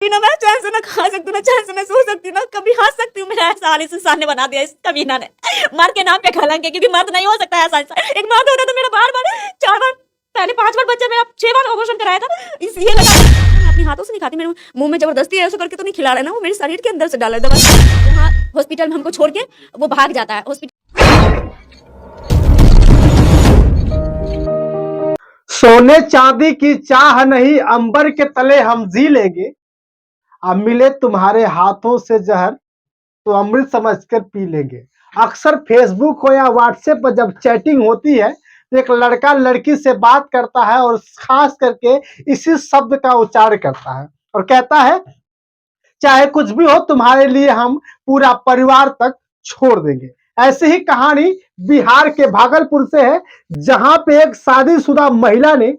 ना मैं चैन से ना खा सकती हूँ, ना चैन से ना सो सकती हूँ, ना कभी हंस सकती हूँ। मेरा ऐसा हाल इस इंसान ने बना दिया, इस कमीना ने। मर्द के नाम पे कलंक है, क्योंकि मर्द नहीं हो सकता है ऐसा इंसान। एक मर्द होता तो मेरा बार-बार 4 बार, पहले 5 बार बच्चा, मेरा 6 बार अबॉर्शन कराया था। इस ये लगा मैं अपने हाथों से नहीं खाती, मेरे मुँह में ज़बरदस्ती ऐसे करके तो नहीं खिला रहे ना, वो मेरे शरीर के अंदर से डाला है दवा। वहाँ हॉस्पिटल में हमको छोड़ के वो भाग जाता है। सोने चांदी की चाह नहीं, अंबर के तले हम जी लेंगे। अब मिले तुम्हारे हाथों से जहर तो अमृत समझकर पी लेंगे। अक्सर फेसबुक हो या व्हाट्सएप पर जब चैटिंग होती है तो एक लड़का लड़की से बात करता है और खास करके इसी शब्द का उच्चारण करता है और कहता है, चाहे कुछ भी हो तुम्हारे लिए हम पूरा परिवार तक छोड़ देंगे। ऐसी ही कहानी बिहार के भागलपुर से है, जहां पे एक शादीशुदा महिला ने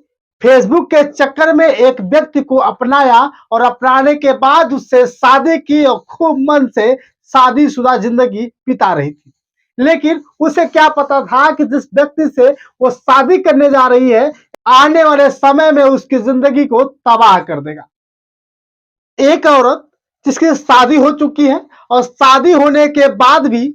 फेसबुक के चक्कर में एक व्यक्ति को अपनाया और अपनाने के बाद उससे शादी की और खूब मन से शादीशुदा जिंदगी बिता रही थी। लेकिन उसे क्या पता था कि जिस व्यक्ति से वो शादी करने जा रही है, आने वाले समय में उसकी जिंदगी को तबाह कर देगा। एक औरत जिसकी शादी हो चुकी है और शादी होने के बाद भी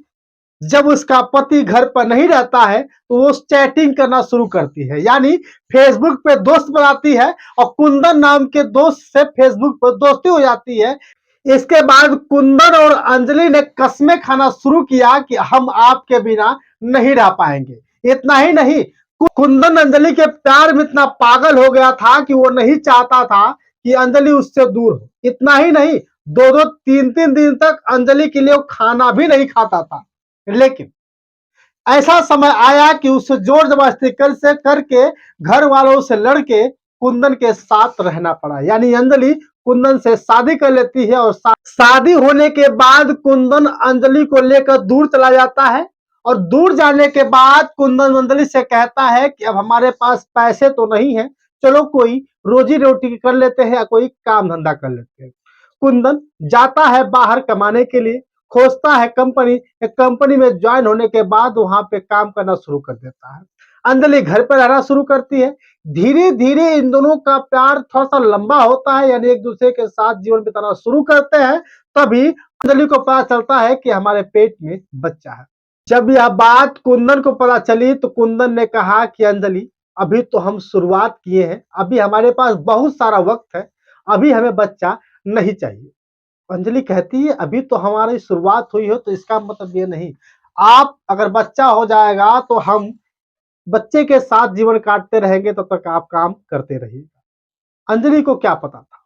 जब उसका पति घर पर नहीं रहता है तो वो चैटिंग करना शुरू करती है, यानी फेसबुक पे दोस्त बनाती है और कुंदन नाम के दोस्त से फेसबुक पर दोस्ती हो जाती है। इसके बाद कुंदन और अंजलि ने कस्में खाना शुरू किया कि हम आपके बिना नहीं रह पाएंगे। इतना ही नहीं, कुंदन अंजलि के प्यार में इतना पागल हो गया था कि वो नहीं चाहता था कि अंजलि उससे दूर हो। इतना ही नहीं, 2-2 3-3 दिन तक अंजलि के लिए वो खाना भी नहीं खाता था। लेकिन ऐसा समय आया कि उसे जोर जबरदस्ती करके घर वालों से लड़के कुंदन के साथ रहना पड़ा, यानी अंजलि कुंदन से शादी कर लेती है और शादी होने के बाद कुंदन अंजलि को लेकर दूर चला जाता है और दूर जाने के बाद कुंदन अंजलि से कहता है कि अब हमारे पास पैसे तो नहीं है, चलो कोई रोजी रोटी कर लेते हैं या कोई काम धंधा कर लेते हैं। कुंदन जाता है बाहर कमाने के लिए, खोजता है कंपनी, एक कंपनी में ज्वाइन होने के बाद वहां पे काम करना शुरू कर देता है। अंजलि घर पर रहना शुरू करती है। धीरे धीरे इन दोनों का प्यार थोड़ा सा लंबा होता है, यानी एक दूसरे के साथ जीवन बिताना शुरू करते हैं। तभी अंजलि को पता चलता है कि हमारे पेट में बच्चा है। जब यह बात कुंदन को पता चली तो कुंदन ने कहा कि अंजलि, अभी तो हम शुरुआत किए हैं, अभी हमारे पास बहुत सारा वक्त है, अभी हमें बच्चा नहीं चाहिए। अंजलि कहती है, अभी तो हमारी शुरुआत हुई हो तो इसका मतलब ये नहीं, आप अगर बच्चा हो जाएगा तो हम बच्चे के साथ जीवन काटते रहेंगे, तब तक आप काम करते रहिएगा। अंजलि को क्या पता था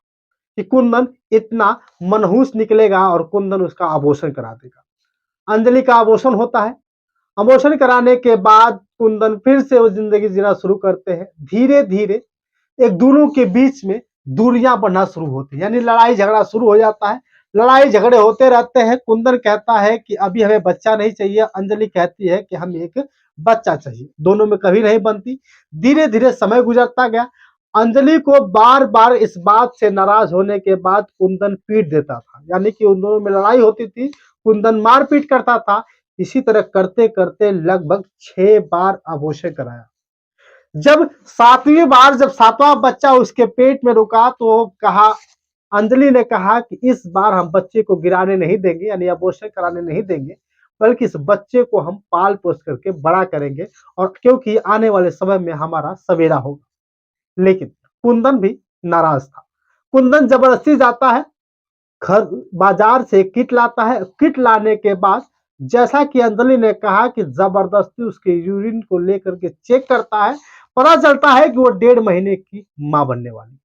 कि कुंदन इतना मनहूस निकलेगा और कुंदन उसका अबॉर्शन करा देगा। अंजलि का अबॉर्शन होता है। अबॉर्शन कराने के बाद कुंदन फिर से वो जिंदगी जीना शुरू करते हैं। धीरे धीरे एक दोनों के बीच में दूरियां बढ़ना शुरू होती है, यानी लड़ाई झगड़ा शुरू हो जाता है। लड़ाई झगड़े होते रहते हैं। कुंदन कहता है कि अभी हमें बच्चा नहीं चाहिए, अंजलि कहती है कि हमें एक बच्चा चाहिए। दोनों में कभी नहीं बनती। धीरे धीरे समय गुजरता गया। अंजलि को बार बार इस बात से नाराज होने के बाद कुंदन पीट देता था, यानी कि उन दोनों में लड़ाई होती थी, कुंदन मारपीट करता था। इसी तरह करते करते लगभग 6 बार अबॉर्शन कराया। जब सातवीं बार जब सातवां बच्चा उसके पेट में रुका तो कहा, अंजलि ने कहा कि इस बार हम बच्चे को गिराने नहीं देंगे, यानी अबॉर्शन कराने नहीं देंगे, बल्कि इस बच्चे को हम पाल पोस करके बड़ा करेंगे, और क्योंकि आने वाले समय में हमारा सवेरा होगा। लेकिन कुंदन भी नाराज था। कुंदन जबरदस्ती जाता है, घर बाजार से किट लाता है। किट लाने के बाद जैसा कि अंजलि ने कहा कि जबरदस्ती उसके यूरिन को लेकर के चेक करता है, पता चलता है कि वो 1.5 महीने की मां बनने वाली।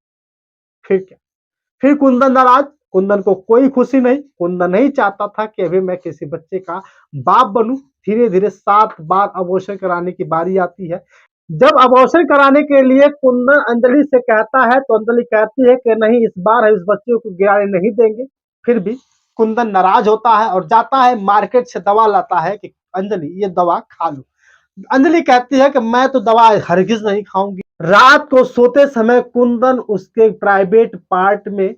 फिर क्या, फिर कुंदन नाराज। कुंदन को कोई खुशी नहीं। कुंदन नहीं चाहता था कि अभी मैं किसी बच्चे का बाप बनूं। धीरे धीरे 7 बार अबॉर्शन कराने की बारी आती है। जब अबॉर्शन कराने के लिए कुंदन अंजलि से कहता है तो अंजलि कहती है कि नहीं, इस बार हम इस बच्चे को गिराने नहीं देंगे। फिर भी कुंदन नाराज होता है और जाता है मार्केट से दवा लाता है कि अंजलि ये दवा खा लो। अंजलि कहती है कि मैं तो दवा हरगिज नहीं खाऊंगी। रात को सोते समय कुंदन उसके प्राइवेट पार्ट में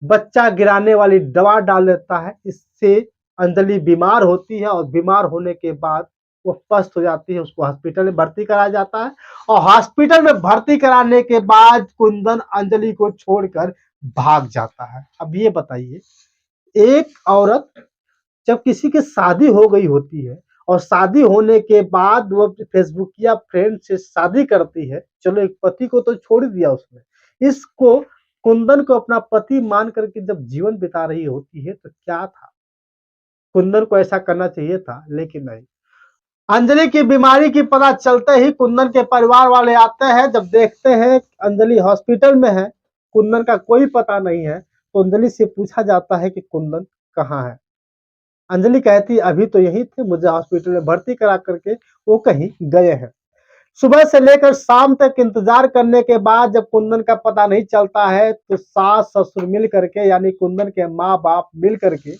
बच्चा गिराने वाली दवा डाल देता है। इससे अंजलि बीमार होती है और बीमार होने के बाद वो पस्त हो जाती है। उसको हॉस्पिटल में भर्ती कराया जाता है और हॉस्पिटल में भर्ती कराने के बाद कुंदन अंजलि को छोड़कर भाग जाता है। अब ये बताइए, एक औरत जब किसी की शादी हो गई होती है और शादी होने के बाद वो फेसबुक या फ्रेंड से शादी करती है, चलो एक पति को तो छोड़ दिया उसने, इसको कुंदन को अपना पति मान करके जब जीवन बिता रही होती है तो क्या था, कुंदन को ऐसा करना चाहिए था, लेकिन नहीं। अंजलि की बीमारी की पता चलते ही कुंदन के परिवार वाले आते हैं, जब देखते हैं अंजलि हॉस्पिटल में है, कुंदन का कोई पता नहीं है, तो अंजलि से पूछा जाता है कि कुंदन कहाँ है। अंजलि कहती अभी तो यही थे, मुझे हॉस्पिटल में भर्ती करा करके वो कहीं गए हैं। सुबह से लेकर शाम तक इंतजार करने के बाद जब कुंदन का पता नहीं चलता है तो सास ससुर मिल करके यानी कुंदन के माँ बाप मिल करके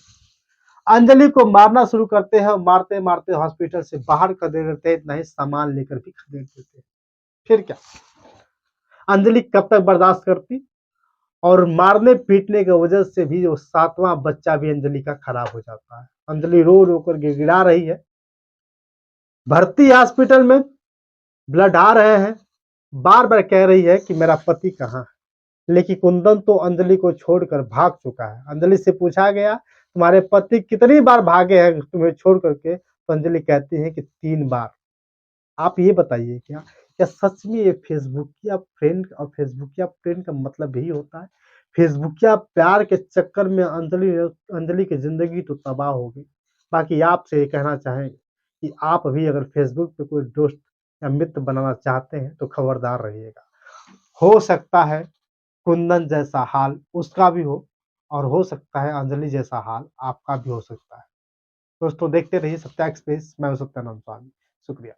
अंजलि को मारना शुरू करते हैं, मारते मारते हॉस्पिटल से बाहर कर देते हैं, इतना ही सामान लेकर भी खदेड़ देते हैं। फिर क्या, अंजलि कब तक बर्दाश्त करती, और मारने पीटने की वजह से भी वो 7वां बच्चा भी अंजलि का खराब हो जाता है। अंजलि रो रो कर गिड़गिड़ा रही है, भर्ती हॉस्पिटल में, ब्लड आ रहे हैं, बार बार कह रही है कि मेरा पति कहाँ है, लेकिन कुंदन तो अंजलि को छोड़कर भाग चुका है। अंजलि से पूछा गया तुम्हारे पति कितनी बार भागे हैं तुम्हें छोड़ करके, तो अंजलि कहती है कि 3 बार। आप ये बताइए, क्या क्या सच में ये फेसबुकिया फ्रेंड और फेसबुकिया फ्रेंड का मतलब यही होता है? फेसबुकिया प्यार के चक्कर में अंजलि की जिंदगी तो तबाह हो गई। बाकी आपसे ये कहना चाहें कि आप भी अगर फेसबुक पे कोई दोस्त या मित्र बनाना चाहते हैं तो खबरदार रहिएगा। हो सकता है कुंदन जैसा हाल उसका भी हो, और हो सकता है अंजलि जैसा हाल आपका भी हो सकता है। दोस्तों देखते रहिए सत्या एक्सप्रेस, मैं हूं सत्यानंद स्वामी। शुक्रिया।